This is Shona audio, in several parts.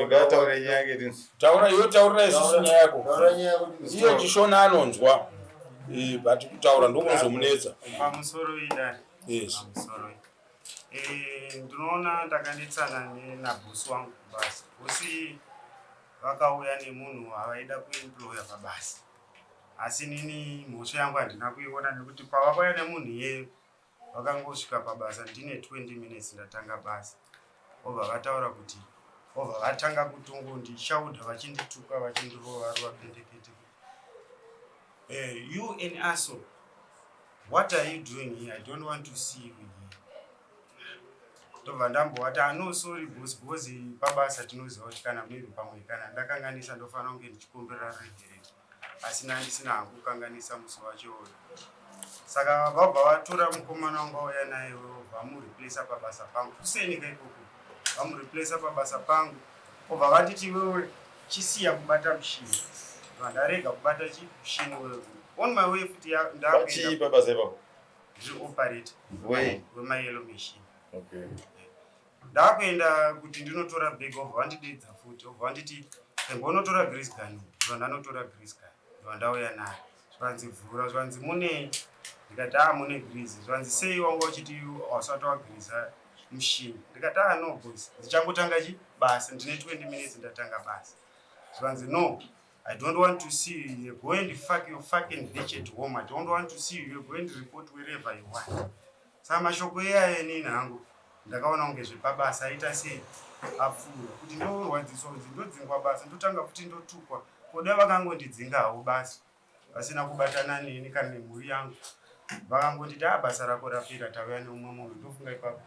Ngataure nyaya yake taura iwe taurira isusu nyaya yako iye chishona anonzwa but kutaura ndokunozomunetsa pamusoro ida. yes Pamusoro ndinoona ndakanditsana nabhusi wangu kubasa. Bhusi vakauya nemunhu avaida kuemploya pabasa, asi nini mhosva yangu handina kuiona nekuti pavakauya nemunhu iyeyo vakangosvika pabasa ndine 20 minutes ndatanga basa. Obva vataura kuti obva vatanga kutongondishaudha vachindituka vachindirova rova bendekete. You and Aso, what are you doing here? I don't want to see you here. Ndobva ndambovati no sorry boss, pabasa tinoziva kuti kana maybe pamwe kana ndakanganisa ndofanira kunge ndichikomberera regereti, asi ndisina hangu kukanganisa musi wacho. Saka vabva vatora mukomana wangu auya naye vamureplace pabasa pangu kusenika ikoko, vamureplace pabasa pangu. Obva vanditi wewe chisiya kubata mushini, ndarega kubata mushini wewe. On my way futi ndachii pabasa ipapo operator wemayellow machine. Okay. Ndakuenda kuti ndinotora bag of vandidedza futi, obva vanditi ngonotora grease gun, ndanotora grease gun, ndandauya naye. Zvanzi vhura, zvanzi mune, ndikati mune grease, zvanzi sei wanga uchiti wasati wagreasa mushini. Ndikati no boss, ndichangotanga basa, ndine 20 minutes ndatanga basa. Zvanzi no, I don't want to see you. You go and fuck your fucking bitch at home. I don't want to see you. You go and report wherever you want. Saka mashoko iyaye nini hangu ndakaona kunge zvepabasa aita sei apfuura kuti ndorwadziswa kuti ndodzingwa basa ndotanga futi ndotukwa koda vakangondidzingawo basa vasina kubatana neni kana nemhuri yangu. Vakangonditi basa rako rapera, tauya neumwe munhu. Ndofunga ipapo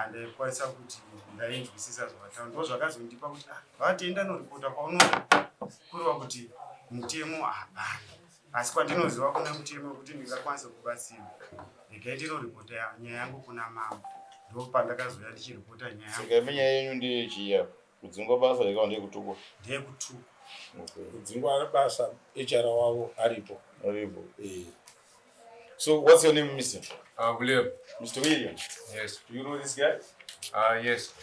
ndaikwanisa kuti ndainzwisisa zvavataura. Ndozvakazondipa kuti vatienda noripota kwaunoda kureva kuti mutemo hapana, asi kwandinoziva kuna mutemo kuti ndingakwanisa kubatsirwa ndikaita noripota nyaya yangu kuna mama. Ndopandakazoya ndichiripota nyaya yangu. Saka nyaya yenyu ndeyechiya kudzingwa basa ikawa ndeyekutukwa. Ndeyekutukwa. kudzingwa basa HR wavo aripo. So what's your name, Mr.? William. Mr. William? Yes. Do you know this guy? Yes.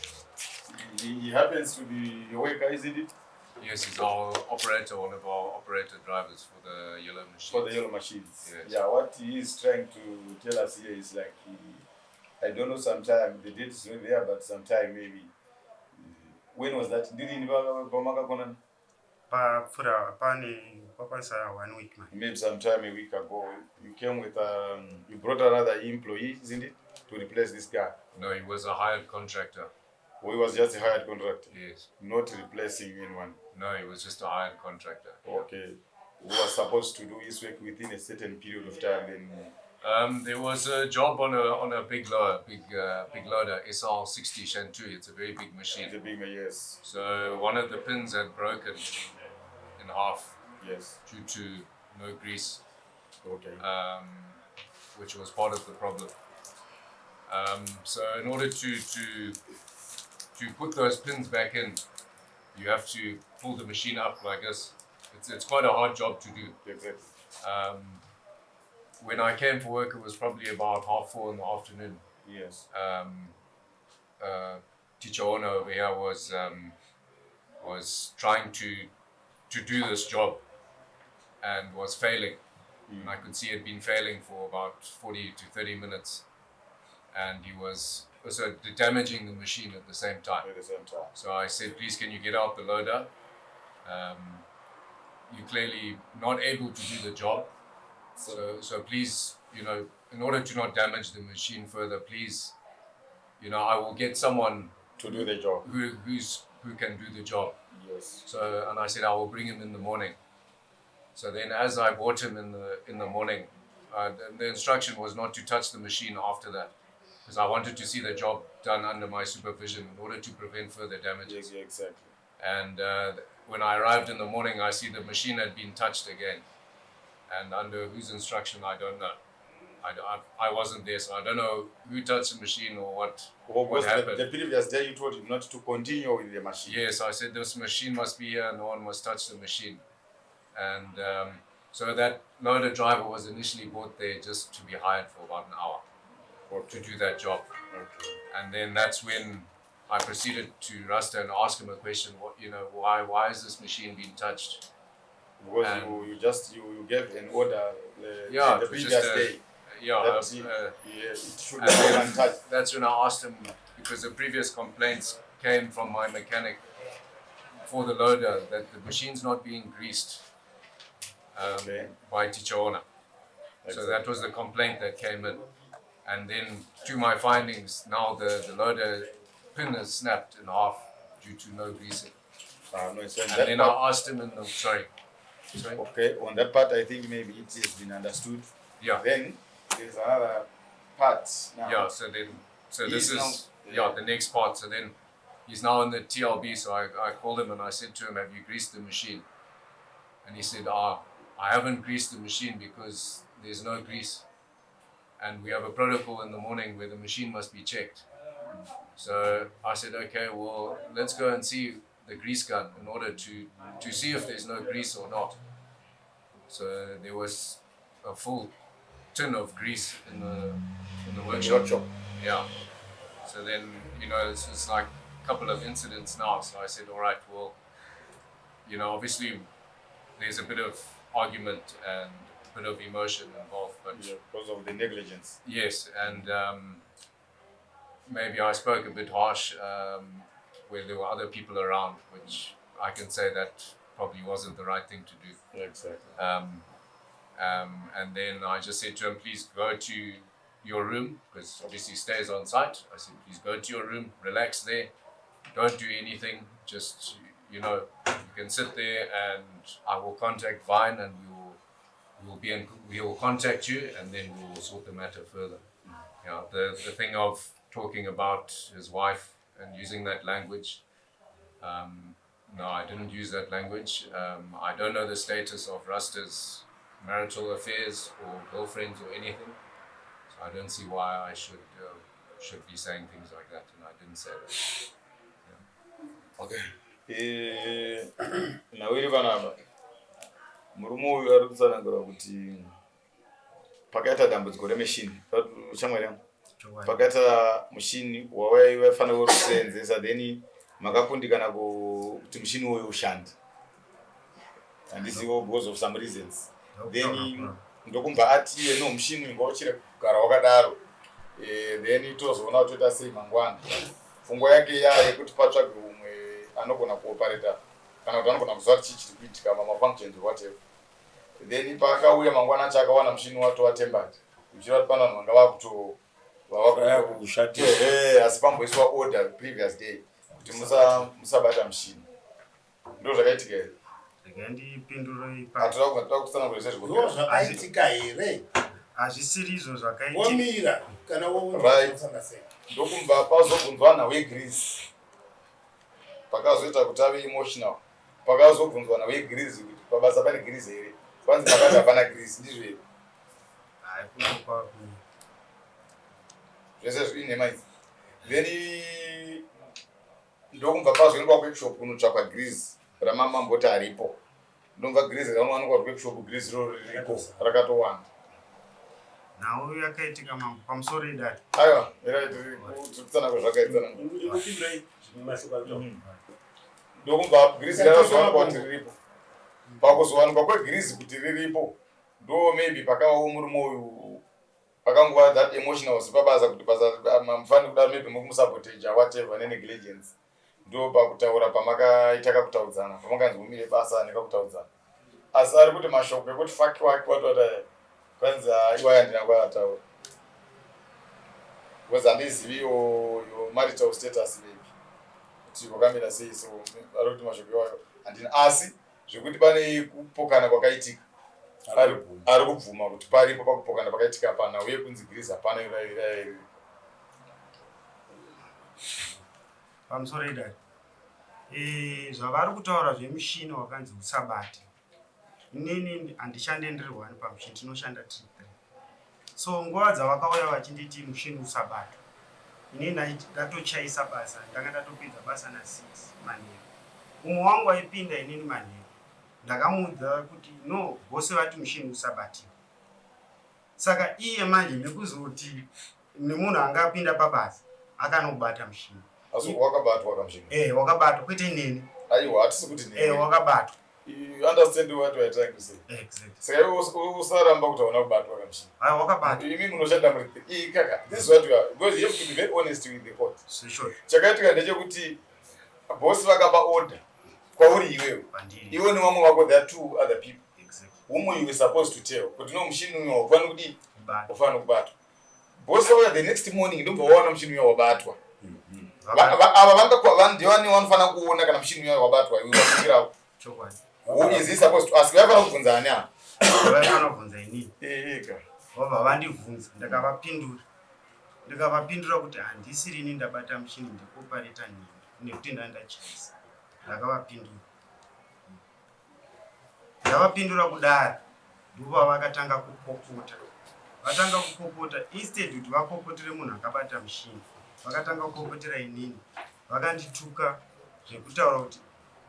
He happens to be your worker, isn't it? Yes, he's our operator, one of our operator drivers for the yellow machines. For the yellow machines. Yes. Yeah, what he is trying to tell us here is like, I don't know, sometime the date is not there, but sometime maybe. When was that? Did he Pamaka Pani 1 week, man. Maybe sometime a week ago, you came with you brought another employee, isn't it, to replace this guy? No, he was a hired contractor. Or he was just a hired contractor? Yes. Not replacing anyone? No, he was just a hired contractor. Okay. Who was supposed to do his work within a certain period of time? Then there was a job on a big loader, SL60 Shantui. It's a very big machine. It's a big, yes. So one of the pins had broken in half. Yes. Due to no grease. Okay. Which was part of the problem. So in order to put those pins back in, you have to pull the machine up like this. It's quite a hard job to do. Exactly. When I came for work, it was probably about 4:30 in the afternoon. Yes. Teacher Ono over here was trying to do this job and was failing. And I could see it had been failing for about 40 to 30 minutes. And he was also damaging the machine at the same time. At the same time. So I said, please, can you get out the loader? You're clearly not able to do the job. So please, in order to not damage the machine further, please, I will get someone to do the job who can do the job. Yes. So, and I said I will bring him in the morning. So then, as I brought him in the morning, the instruction was not to touch the machine after that, because I wanted to see the job done under my supervision in order to prevent further damages. Yes, exactly. And when I arrived in the morning, I see the machine had been touched again, and under whose instruction I don't know. I wasn't there, so I don't know who touched the machine or what happened. The previous day you told him not to continue with the machine. Yes, I said this machine must be here, no one must touch the machine. And so that loader driver was initially brought there just to be hired for about an hour to do that job. Okay. And then that's when I proceeded to Rasta and ask him a question. What, you know, why is this machine being touched? Because And you gave an order yeah, the it was previous just day. yeah. It should And be then untouched. that's when I asked him, because the previous complaints came from my mechanic for the loader that the machine's not being greased by Tichaona. So that was the complaint that came in. And then to my findings, now the loader pin is snapped in half due to no greasing. No, so And that then part, I asked him in the sorry. okay, on that part I think maybe it has been understood. Yeah. Then there's another part now. Yeah, so this He's is the next part. So then he's now in the TLB, so I called him and I said to him, have you greased the machine? And he said, I haven't greased the machine because there's no grease. And we have a protocol in the morning where the machine must be checked. So I said, okay, well, let's go and see the grease gun in order to see if there's no grease or not. So there was a full tin of grease in the workshop. Yeah. So then, you know, it's like a couple of incidents now. So I said, all right, well, you know, obviously there's a bit of argument and a bit of emotion involved, but because of the negligence. yes, and maybe I spoke a bit harsh where there were other people around, which I can say that probably wasn't the right thing to do. Exactly. And then I just said to him, please go to your room, because obviously he stays on site. I said, please go to your room, relax there, don't do anything, just, you know, you can sit there and I will contact Vine and we will contact you and then we will sort the matter further. Yeah, the thing of talking about his wife and using that language, no, I didn't use that language. I don't know the status of Rasta's marital affairs or girlfriends or anything, so I don't see why I should be saying things like that, and I didn't say that. Okay. Nawiri vanaba murume uyu ari kutsanangura kuti pakaita dambudziko remeshini shamwari yangu pakaita mushini wawaifanira kuseenzesa then makakundikana kuti mushini uyu ushande handizivo because of some reasons then ndokumva ati no mushini inga uchiri kugara wakadaro then tozoona kuti toita sei mangwana pfungwa yake yekuti patsvagwe umwe anogona kuopareta kana kuti anogona kuziva kuti chii chiri kuitika mamafunctions whatever then paakauya mangwana acho akawana mushini watovatembati uchira kuti pana vanhu vanga vakutoushatira asi pamboiswa order previous day kuti musabata mushini ndo zvakaitika here ndipinduro zvakaitika here hazvisiri izvo zvakaitika kana ndokumva pazobvunzwa nhawegrease pakazoita kuti ave emotional pakazobvunzwa nhawegrease kuti pabasa pane grease here kwanzi makati hapana grease ndizvo here zvese zviine maizi then ndokumva pazoendwa workshop kunotsvakwa grease ramamamboti aripo ndomva grease ranowanikwa workshop grease roro riripo rakatowanda nhau yakaitika pamusoro edari aiwa tirikutsanangura zvakaitsanangura ndokumva grease rakazowanikwa kuti riripo pakuzowanikwa kwegrease kuti riripo ndo maybe pakavawo murume uyu pakangova that emotional sipabasa kuti basa mamufani kudaro maybe mukumusaboteja whatever nenegligence ndo pakutaura pamakaita kakutaudzana pamakanzi mumire basa nekakutaudzana asi ari kuti mashoko ekuti faki wake watota kwanzi iwaya handina kwataura because handizivi yo marital status maybe kuti wakamira sei so ari kuti mashoko iwayo handina asi zvekuti pane kupokana kwakaitika ari kubvuma kuti paripo pakupokana pakaitika pana uye kunzi grease hapana irairi pamusoro edari zvavari kutaura zvemushini wakanzi usabati inini handichandenderwani pamushini tinoshanda tiri 3 so nguva dzavakauya vachinditi mushini usabati inini ndatochaisa basa ndanga ndatopedza basa na6 manheru umwe wangu aipinda inini manheru ndakamuudza kuti no vose vati mushini usabatiwa saka iye manje nekuzoti nemunhu anga apinda pabasa akanobata mushini Aso wakabatwa kamushini. Wakabatwa kwete nini. Aiwa atisi kuti nini. Wakabatwa. You understand what we are trying to say? Exactly. Saka usaramba kuti hauna kubatwa kamushini. Wakabatwa. Imi munoshanda muri kaka. This is what you are, because you have to be very honest with the court. So sure. Chakaitika ndechekuti boss vakapa order kwauri iwewe. Iwe nevamwe vako, there are 2 other people. Whom you were supposed to tell. Kuti no mushini uyu wafana kudii? Wafana kubatwa. Boss wauya the next morning ndobva waona mushini uyu wabatwa. Ava vanga ndivani vanofana kuona kana mushini uyu wabatwa iwe wafikirawo. Who is he supposed to ask? Vafana kubvunza ani apa? Vafana kubvunza inini. Eka. Vobva vandibvunza ndikavapindura kuti handisiri ini ndabata mushini ndikopareta nini nekuti ndandachisa. Ndavapindura kudaro ndova vakatanga kupopota. Vatanga kupopota instead kuti vapopotere munhu akabata mushini. Vakatanga kupopotera inini. Vakandituka zvekutaura kuti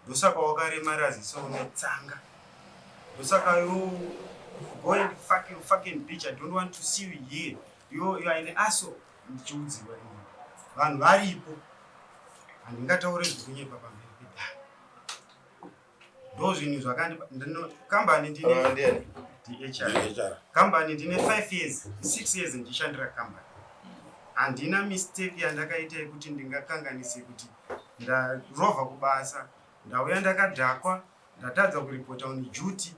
ndosaka wakaremara ziso unetsanga. Ndosaka you go and fucking bitch. I don't want to see you here. You are an asshole. Ndichiudziwa inini. Vanhu varipo. Handingataure zvekunyepa pamberi pedare. Ndozvinhu zvakandipa kambani ndine DHR. Kambani ndine 5 years, 6 years ndichishandira kambani. Handina mistake yandakaita yekuti ndingakanganise kuti ndarovha kubasa, ndauya ndakadhakwa, ndatadza kuripota on duty.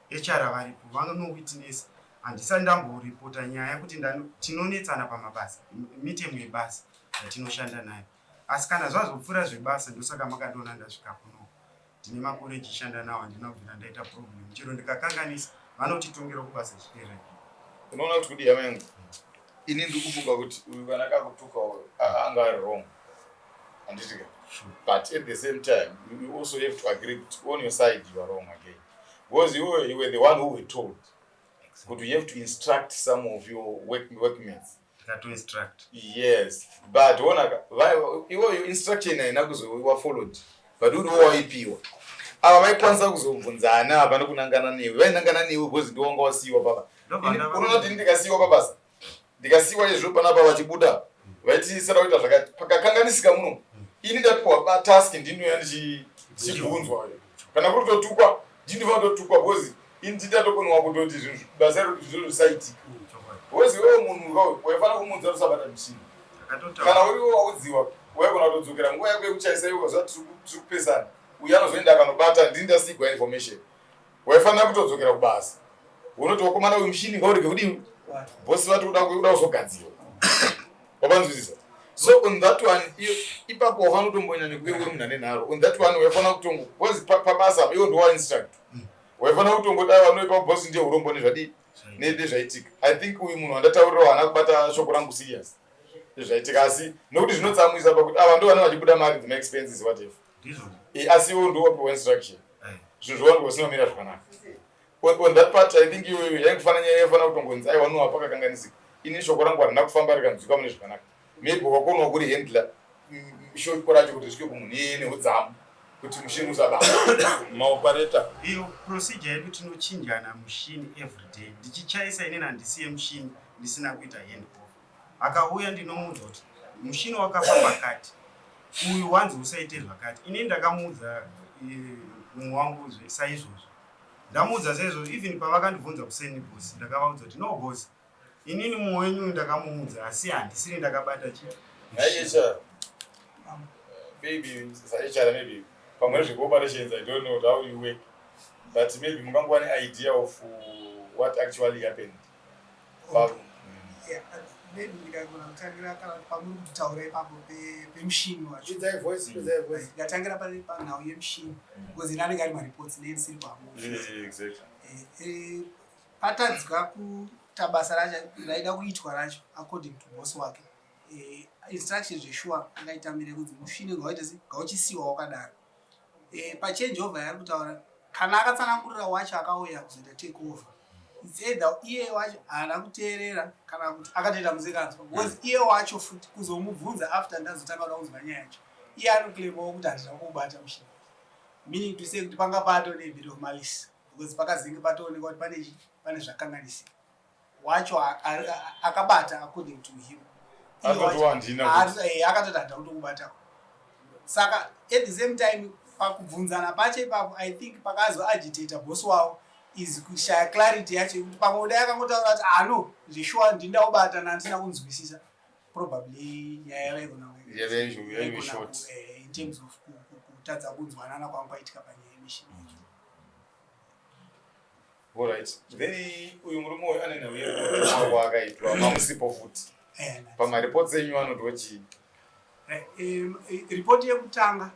HR varipo vano witness. Handisati ndamboripota nyaya kuti tinonetsana pamabasa, mitemo yebasa yatinoshanda nayo. Asi kana zvazopfuura zvebasa ndosaka makandiona ndasvika kuno. Ndine makore ndichishanda nawo, handina kubvira ndaita problem. Chero ndikakanganisa vanotitongerwa kubasa chipera. Unoona kuti kudi yamengu. Ini ndikufunga kuti uyu kana akakutuka anga ari wrong. Handitika. But at the same time, you also have to agree that on your side you are wrong again. Because you were the one who were told. But you have to instruct some of your workmates. To instruct. Yes. But your instruction inakuzowa followed. But uri waipiwa. Ava vaikwanisa kuzobvunzana apa nokunangana newe. Vainangana newe because ndiwanga wasiiwa papa. Unoona kuti ndikasiiwa papasa. Ndikasiiwa izvo panapa vachibuda. Vaitiisira kuita zvakati. Pakakanganisika muno. Ini ndapiwa task ndinoya ndichibvunzwa. Kana kuri kutotukwa, ndinototukwa because nditatokonwa kutoti zvinhu basa zvinosaitika. Because wewe munhu waifana kumunza usabata mushini. Kana uriwo waudziwa waigona kutodzokera nguva yako yekuchaisa iwe ukazva tiri kupesana. Uyu anozoenda akanobata ndindasigwa information. Waifana kutodzokera kubasa. Unoti wakomana uyu mushini ngaurege kudini? Bosi vati uda kuzogadzirwa. Wabanzwisisa? So on that one, ipapo wafana kutombonya nekuwe munhu ane nharo. On that one waifana kutongo because pabasa iwo ndo instruct. Waifana kutongodai vanoipa bosi ndiye urombo nezvadii nezvaitika. I think uyu munhu andataurira hana kubata shoko rangu serious. Zvaitika asi nokuti zvinotsamwisa pakuti ava ndo vana vachibuda mari dzima expenses whatever. Asi iwo ndo wapiwa instruction. Zvinhu zvovanhu zvinomira zvakanaka. On that part I think you yaikufananya yafana kutongonzi aiwa no apaka kanganisika. Ini shoko rangu harina kufamba rikanzwika mune zvakanaka. Maybe wakonwa kuri handler shoko racho kuti zvisvike kumunhu yeye neudzamu kuti mushini usabata. Maoperator. Iyo procedure yedu tinochinjana mushini every day. Ndichichaisa inini handisiye mushini ndisina kuita hand off. Akauya ndinomuudza kuti mushini wakafamba kati. Uyu wanzi usaite zvakati. Ini ndakamuudza mumwe wangu saizvozvo. Ndamuudza saizvozvo even pavakandibvunza kuseni bosi ndakavaudza kuti no bosi. Inini mumwe wenyu ndakamuudza asi handisiri ndakabata chi. Aisha. Maybe Saisha maybe pamwe zvekoperations I don't know how you work. But maybe mungangwa ne idea of what actually happened. Yeah. Maybe ndikagona kutangira kana pamwe kutaura ipapo pemushini wacho. Ndatangira pari panhau yemushini. Because inanenge ari mareports neensiri pamwe. Exactly. Patadzika kuita basa racho raida kuitwa racho according to boss wake. Instructions zveshua angaitamire kuti mushini ngawaita ngauchisiwa wakadaro. Pachange over yari kutaura kana akatsanangurira wacho akauya kuzoita take over. It's either iye wacho haana kuteerera kana kuti akatoita muzikanzwa. Because iye wacho futi kuzomubvunza after ndazotanga kuda kuzwa nyaya yacho. Iye anoclaimawo kuti handina kuubata mushini. Meaning to say kuti panga patone a bit of malice. Because pakazinge patoonekwa kuti pane zvakanganisika. Wacho akabata according to him. Akatoti handina akatoti handina kutokubata. saka at the same time pakubvunzana pacho ipapo I think pakazoagitator boss wavo is kushaya clarity yacho kuti pamwe kudai akangotaura kuti no zveshuwa ndinda kubata nandisina kunzwisisa probably nyaya yaigona in terms of kutadza kunzwanana kwanga kwaitika panyaya yemishini yacho. Alright, then uyu murume uyu ane nhau akaitwa mamusipo futi pamaripoti enyu anoti ripoti yekutanga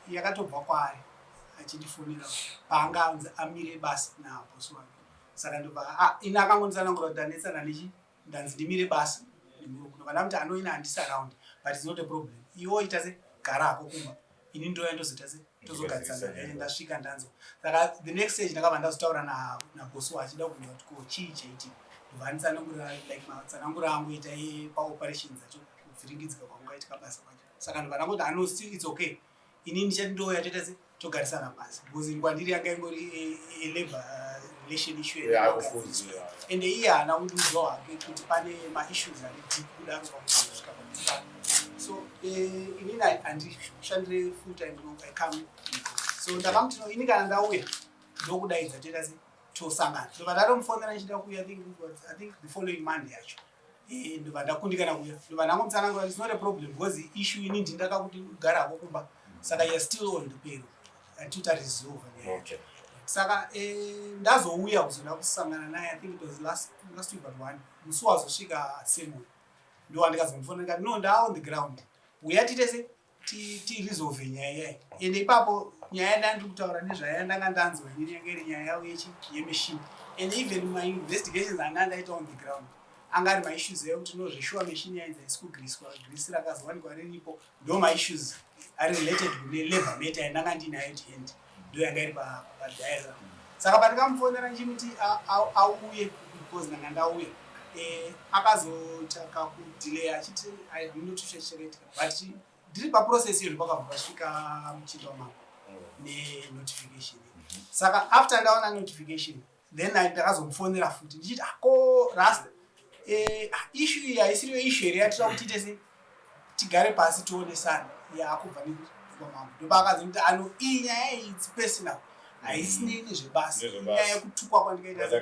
yakatobva kwaari achindifonera paanga anzi amire basa nabosi wake saka ndobva ina akangonditsanangura kuti anetsana nechi ndanzi ndimire basa ndovana kuti anoina handisaraundi but it's not a problem iwo ita se gara ako kumba ini ndoya ndozita se tozogarisana ndasvika ndanzo saka the next stage ndakabva ndazotaura nabosi wacho achida kubvunza kuti ko chii chaitika ndobva nditsanangura like matsanangura angu ita paoperations acho kuvhiringidzika kwangaitika basa kwacho saka ndobva ndangoti no still it's okay ini ndichandoya toita se togarisana pasi because ngwandiri yanga ingori labor relation issue and iye haana kundiudza hake kuti pane maissues ari deep kuda kusvika pamusana so inini handishandire full time I come so ndakamuti no ini kana ndauya ndokudaidza toita se tosangana ndobva ndatomufonera ndichida kuuya I think the following Monday yacho ndobva ndakundikana kuuya ndobva ndangomutsanangura it's not a problem because issue ini ndindaka kuti ugara hako kumba saka you're still on the payroll atuta resolve okay. Saka ndazouya kuzoda kusangana naye I think it was last week but one musi wazosvika Simon ndo andikazomufonera ndikati no ndaa on the ground uya titese ti resolve nyaya yayi ende ipapo nyaya yandiri kutaura nezvayo ndanga ndanzwa inini yanga iri nyaya yawo yemachine and even my investigations anga ndaita on the ground anga ari maissues ekuti no zveshuwa machine yainza isi kugriswa grisi rakazowanikwa riripo ndo maissues ari related kune labor matter yandanga ndinayo tihend ndo yanga iri padiagram saka pandikamufonera ndichimuti auye because ndanga ndauya akazotaka kudelay achiti ndinotushecheretika but ndiri paprocess iyo ndipakabva pasvika muchindwa mako nenotification saka after ndaona notification then ndakazomufonera futi ndichiti ko rasta issue iyi haisiriyo issue here yatira kuti tiite tigare pasi tionesana yakubva nekumambo ndoba akazoti iyi nyaya its personal haisine nezvebasa nyaya yekutukwa kwandikaita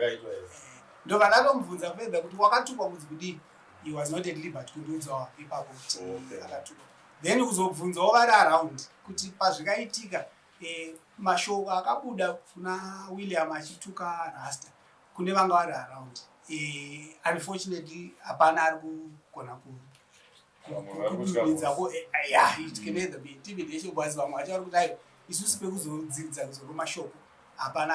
ndobva ndatomubvunza fedha kuti wakatukwa kunzi kudii he was not at liberty kundiudzawo ipapo kuti akatukwa then kuzobvunzawo vari around kuti pazvikaitika mashoko akabuda kuna William achituka rasta kune vanga vari around unfortunately hapana ari kugona kudumidzako it can either be intimidation because vamwe vacho vari kuti aiwa isusu pekuzodzidza kuzoro mashoko hapana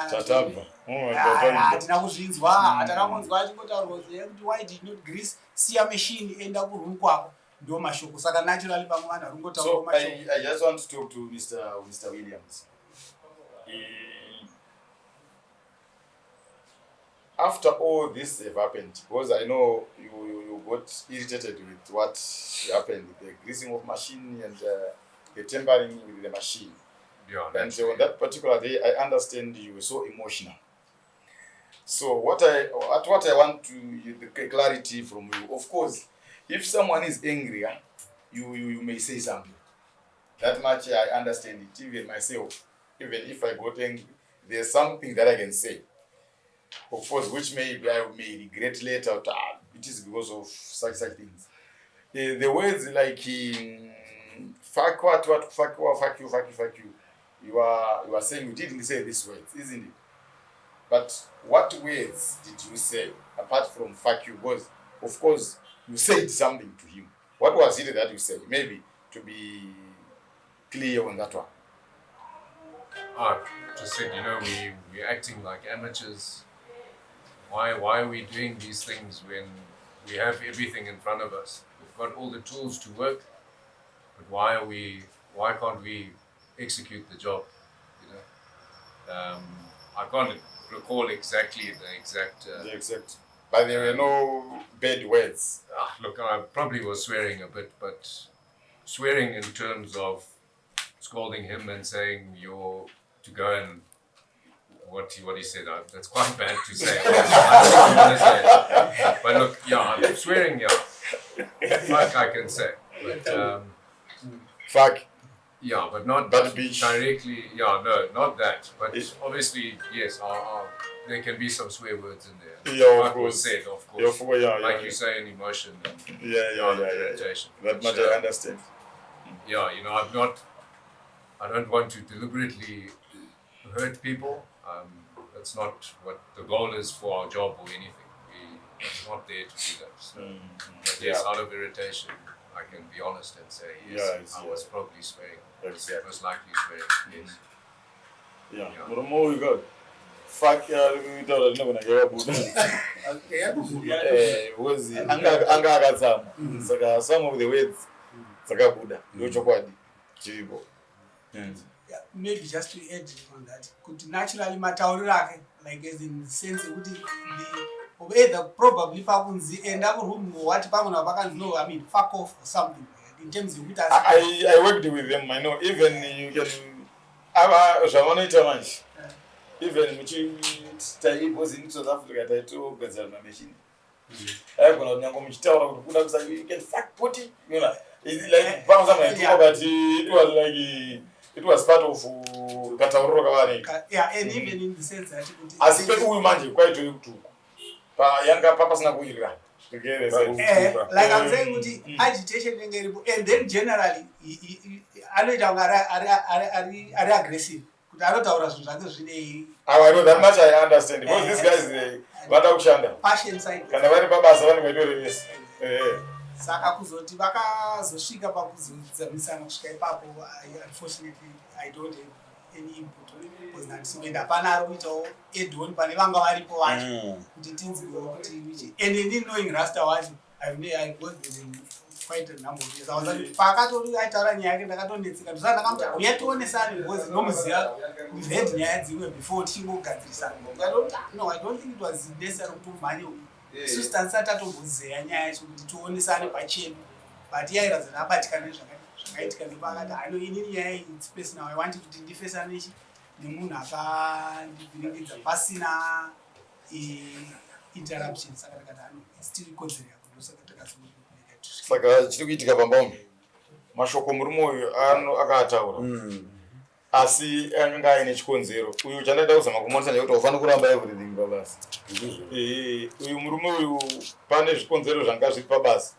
hatina kuzvinzwa hatakangonzwa achingotaurwa kuti why did not Greece siya machine enda kuroom kwako ndo mashoko saka naturally pamwe vanhu vari kungotaura mashoko. I just want to talk to Mr. Williams. After all this have happened, because I know you got irritated with what happened, the greasing of machine and the tampering with the machine. Yeah, and on that particular day, I understand you were so emotional. So what I want to the clarity from you, of course, if someone is angry, you may say something. That much I understand it. Even myself, even if I got angry, there's something that I can say. Of course, which maybe I may regret later. It is because of such things. The words like fuck you. You are saying you didn't say these words, isn't it? But what words did you say apart from fuck you? Because of course you said something to him. What was it that you said? Maybe to be clear on that one. Just said, we're acting like amateurs. Why are we doing these things when we have everything in front of us? We've got all the tools to work, but why can't we execute the job? I can't recall exactly the exact. But there were no bad words. Look, I probably was swearing a bit, but swearing in terms of scolding him and saying you're to go and what he said, that's quite bad to say. I don't want to say it. But look, swearing, like I can say. But Fuck. Yeah, but not But beach. directly. Yeah, no, not that. But It- obviously, yes, there can be some swear words in there. Yeah, of Like was course. said, of Yeah, course. yeah, Like yeah. you say, in emotion. And Yeah. irritation. That much Which, I understand. yeah, you know, I don't want to deliberately hurt people. That's not what the goal is for our job or anything. We're not there to do that. So, but yes, out of irritation, I can be honest and say, yes, I was probably swearing. Exactly. Most likely swearing, yes. Yeah. Yeah. Murumo we got. Fuck we thought no gonna get was anga akazama. Saka some of the words dzakabuda ndochokwadi chiripo. Yeah, maybe just to add on that, could naturally matauriro ake, like as in the sense kuti the either probably pakunzi end up room what pamona vakanzi no, I mean fuck off or something like that, in terms of kuti I worked with them. I know even you can zvavanoita manje even muchitaipozi in South Africa taitogadzira machine aigona kunyange muchitaura kuti kuda kusa you can fuck puti, you know, like but it was part of katauriro kavaneka. yeah, and even in the sense that Asi uyu manje kwaitoi kutuka yanga papasina kuirira. like I'm saying kuti agitation inenge iripo, and then generally anoita kunge ari aggressive kuti anotaura zvinhu zvake zvine I know that much I understand because these guys vada kushanda passion side. kana vari pabasa vanenge vaitorevesa. Saka kuzoti vakazosvika pakuzodzamisana kusvika ipapo, unfortunately I don't have any input on it because ndatisingoenda hapana ari kuitawo edon pane vanga varipo vacho kuti tinziwewo kuti and indeed knowing Rasta wacho I worked with him quite a number of years. I was like pakatori aitaura nyaya yake ndakatonetseka ndosa ndakamuti uya tionesane because nomuziva we've had nyaya dzimwe before tichingogadzirisana. No, I don't think it was necessary kuti umhanye isusu tansati tatombozeya nyaya yacho kuti tionesane pachenu, but yairazana abatikana zvakaitika ndopakati hano inini nyaya iyi it's personal, I want kuti ndifesane nemunhu akandivhiringidza pasina interruption. Saka takati hano still kodzero yako ndosaka takazomuka. Saka chiri kuitika pambaume mashoko murume uyu akaataura asi anga aine chikonzero. Uyu chandaida kuzama kumuonesa nekuti haufaniri kuramba everything pabasa. Uyu murume uyu pane zvikonzero zvanga zviri pabasa.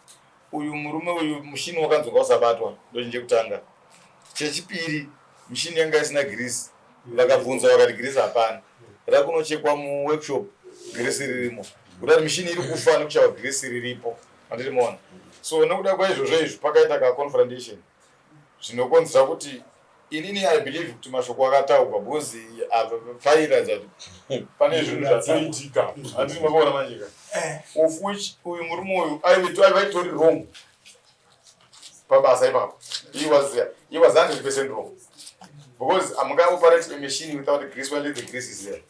Uyu murume uyu mushini wakanzonga usabatwa ndochinjekutanga. Chechipiri mushini yanga isina girisi, vakabvunza vakati girisi hapana, rakunochekwa muworkshop girisi ririmo, kudati mushini iri kufa nekushava girisi riripo. Andirimuona. So nokuda kwaizvozvo izvi pakaita kaconfrontation zvinokonzera kuti inini I believe kuti mashoko akataurwa because pairatidza kuti pane zvinhu zvatoitika handiti makaona manjeka of which uyu murume uyu aitori wrong pabasa ipapo. He was 100% wrong because amungaoperate a machine without a grease while the grease is there.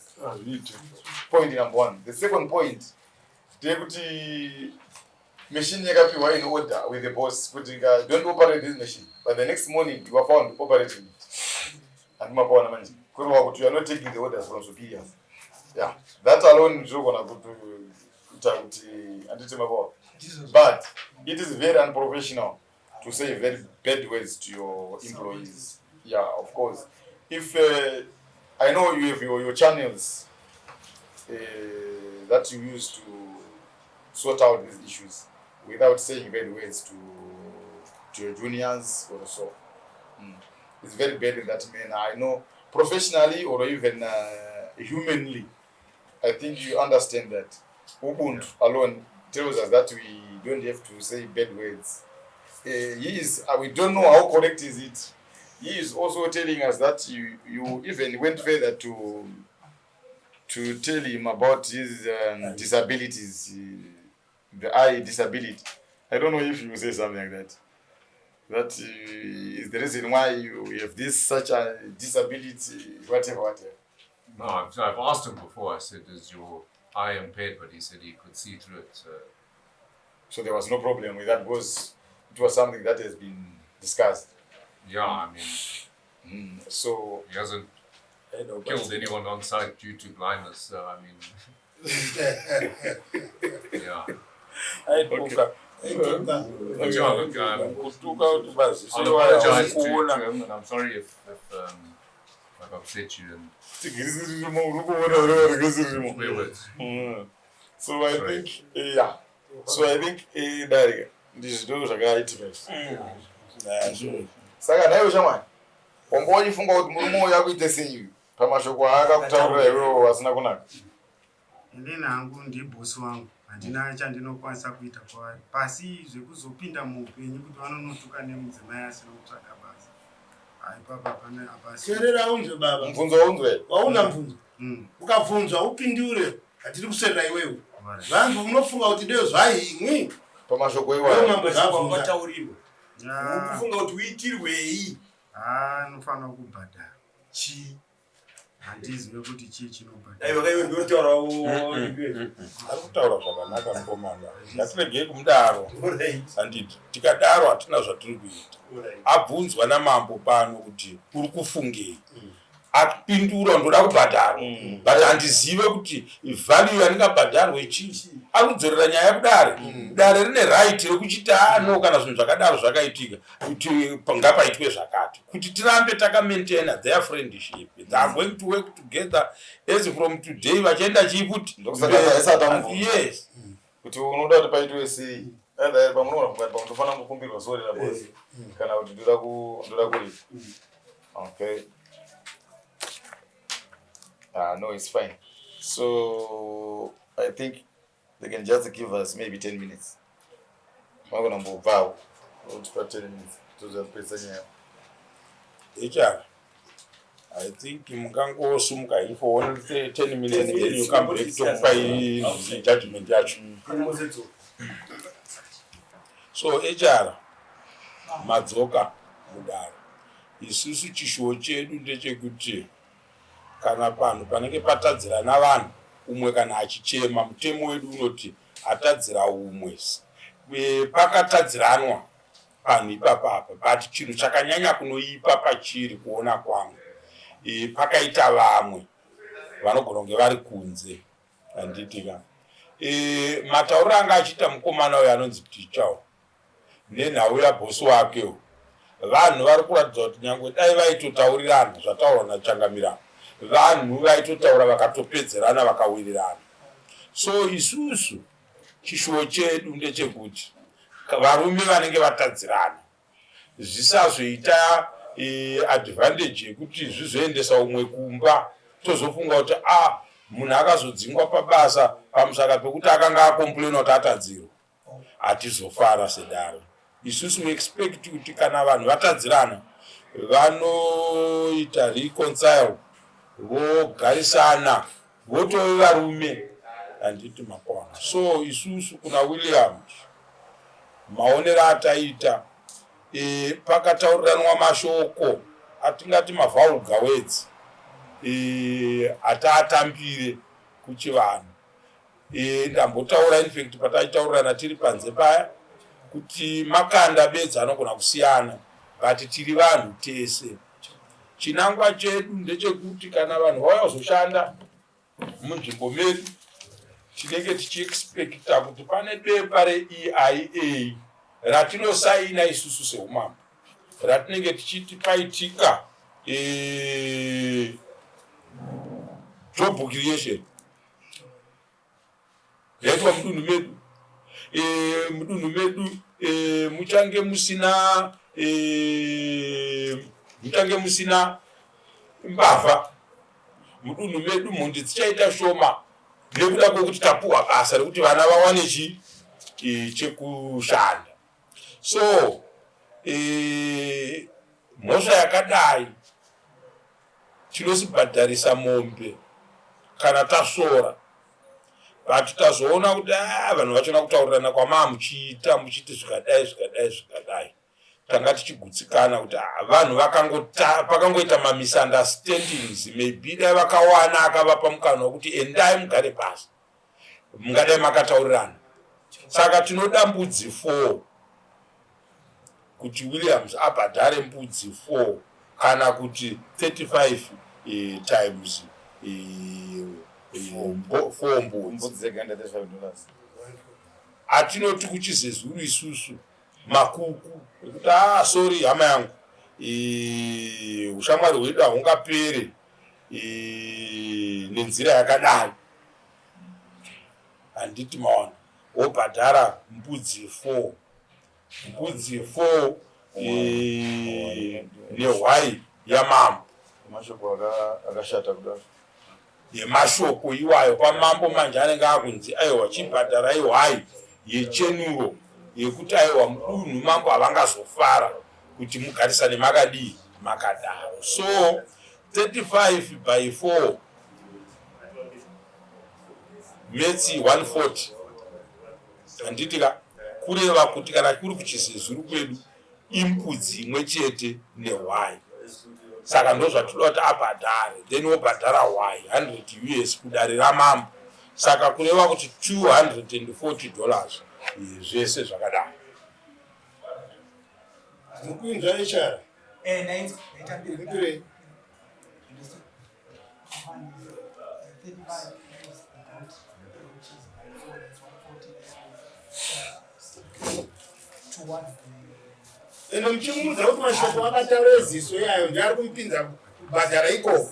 Point number one. The second point ndeyekuti machine yakapiwa in order with the boss kuti don't operate this machine, but the next morning you are found operating it. And mapawana manje kurwa kuti you are not taking the orders from superiors. Yeah, that alone ndizogona kuti anditi mapawa. But it is very unprofessional to say very bad words to your employees. Yeah, of course. If I know you have your channels that you use to sort out these issues without saying bad words to your juniors or so. It's very bad in that manner. I know professionally or even humanly, I think you understand that. Ubuntu alone tells us that we don't have to say bad words. We don't know how correct is it. He is also telling us that you even went further to tell him about his disabilities, the eye disability. I don't know if you say something like that. That is the reason why you have such a disability, whatever. No, I've asked him before. I said, "Is your eye impaired?" But he said he could see through it. So there was no problem with that because it was something that has been discussed. Yeah, I mean, so he hasn't killed anyone on site due to blindness. So I mean, yeah. Okay. kutuka kuti bazise I'll apologize to him, and I'm sorry if I've upset you. And swear words. So I think yeah. So I think Daria, this is zvakaitika. Saka nayo shamwani. Wambojifunga kuti murume yakuite sei pamashoko akakutaurira iwewe wasina kunaka. Ndina hangu ndibhosi wangu. Handina chandinokwanisa kuita kwaari. Pasi zvekuzopinda muupenyu kuti vanonotuka nemudzimai asina kutsvaga basa. Haipapa pane apasi. Kerera unzwe baba. Mvunzo unzwe. Wauna mvunzo. Ukabvunzwa upindure. Hatiri kuserera iwewe. Vanhu munofunga kuti deo zvaimwi. Pamashoko iwayo. Mambo zvabva taurirwa. Ukufunga kuti uitirwei? Nofana kubhadhara. Chi? Handizive kuti chii chinobhadhara. Dai vakaiwe ndotaurawo. Ari kutaura zvakanaka mukomana. Ngatiregei kumudaro. Handiti tikadaro hatina zvatiri kuita. Abvunzwa namambo pano kuti uri kufungei. Apindura ndoda kubhadhara. But handizive kuti value yaringabhadharwe chii. Ari kudzorera nyaya kudare. Dare rine right rekuchita kana zvinhu zvakadaro zvakaitika kuti ngapaitwe zvakati. Kuti tirambe takamaintaina their friendship. They are going to work together as from today vachienda chiputi. Yes. Kuti unoda kuti paitwe sei. Pamunoona kuti pamunofanira kukumbirwa sori la boss. Kana kuti ndoda kuri. Okay. No, it's fine. So I think they can just give us maybe 10 minutes. I'm going to move out. We'll spend 10 minutes to the person here. HR, I think mungangosumuka here for only 10 minutes, then you come back to pay judgment. So HR, madzoka mudaro. Isusu chishuwo chedu ndechekuti kana pano panenge patadzirana vanhu umwe kana achichema mutemo wedu unoti atadzira umwe pakatadziranwa panhu ipapapa but chinhu chakanyanya kunoipa pachiri kuona kwangu pakaita vamwe vanogona kunge vari kunze handitika matauriro anga achiita mukomana uyo anonzi tichawo nenhau yabhosi wakewo vanhu vari kuratidza kuti nyangwe dai vaitotaurirana zvataurwa nachangamirana vanhu vaitotaura vakatopedzerana vakawirirana. So isusu chishuwo chedu ndechekuti varume vanenge vatadzirana zvisazoita advantage yekuti zvizoendesa umwe kumba tozofunga kuti munhu akazodzingwa pabasa pamusaka pekuti akanga akomplaina kuti atadzirwa. Hatizofara sedaro. Isusu expect kuti kana vanhu vatadzirana vanoita reconcile vogarisana votove varume handiti makwana. So isusu kuna Williams maonero ataita pakatauriranwa mashoko atingati mavulgar words ataatambire kuchivanhu. Ndambotaura infact pataitaurirana tiri panze paya kuti makanda bedzi anogona kusiyana but tiri vanhu tese. Chinangwa chedu ndechekuti kana vanhu vauya kuzoshanda munzvimbo medu tinenge tichiexpecta kuti pane bepa reEIA ratinosaina isusu seumambo ratinenge tichiti paitika job creation yaitwa mudunhu medu muchange musina mbavha mudunhu medu mhundi dzichaita shoma nekuda kwokuti tapuhwa basa rekuti vana vawane chekushanda. So mhosva yakadai tinosibhadharisa mombe kana tasora but tazoona kuti vanhu vachona kutaurirana kwamaa muchiti zvikadai tanga tichigutsikana kuti vanhu pakangoita mamisunderstandings maybe dai vakawana akavapa mukana wekuti endai mugare pasi mungadai makataurirana. Saka tinoda mbudzi 4 kuti Williams abhadhare mbudzi 4 kana kuti 35 times 4 mbudzi. Mbudzi dzega $35. atinoti kuchizezuru isusu makuku ekuti sorry hama yangu ushamwari hwedu hahungapere nenzira yakadai. Handiti maona wobhadhara mbudzi 4 nehwai yamambo mashoko akashata kudaro yemashoko iwayo pamambo manje anenge akunzi aiwa chibhadharai hwai yechenuro yekuti aiwa mudunhu mambo havangazofara kuti mugarisane makadii makadaro. So 35/4 metsi 140 handitika kureva kuti kana kuri kuchizezuru kwedu imbudzi imwe chete nehwai. Saka ndo zvatoda kuti abhadhare, then wobhadhara hwai 100 US kudare ramambo. Saka kureva kuti $240 zvese zvakadaro. mukuinzwa ishara eno muchimuudza kuti mashoko akataura ziso yayo ndiari kumupinza kubhadhara ikoko.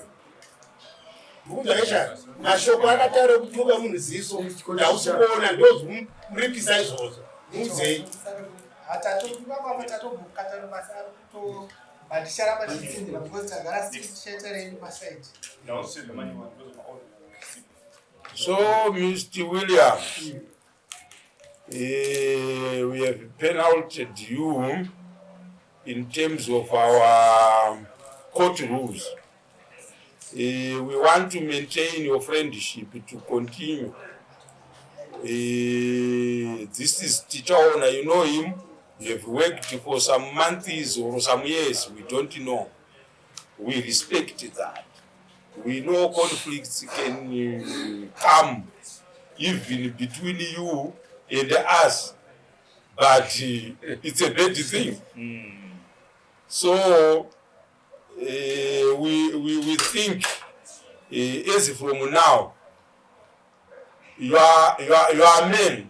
mukuinzwa ishara mashoko akataura kutuka munhu ziso ndausi kuona ndozomuripisa izvozvo muuzei So, Mr. Williams, we have penalized you in terms of our court rules. We want to maintain your friendship to continue. This is teacher owner, you know him. You have worked for some months or some years, we don't know. We respect that. We know conflicts can come even between you and us, but it's a bad thing. So we think, as from now, you are men.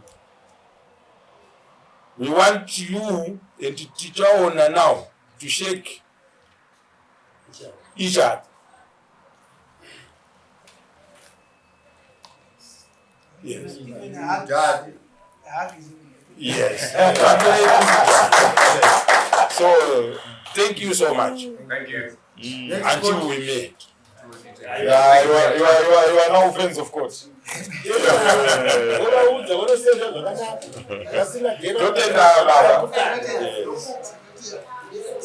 We want you and the teacher owner now to shake each other. Yes. Yes. So thank you so much. Thank you. Until we meet. Yeah, you are now friends of course.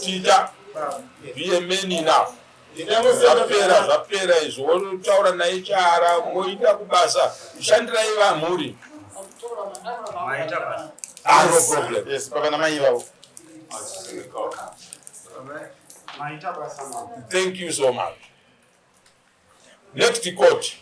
Teacher, be a man enough. Zvapera izvo wotaura naye chara moita kubasa shandirai vamhuri. No problem. Yes, pakana mai vavo. Thank you so much. Next court.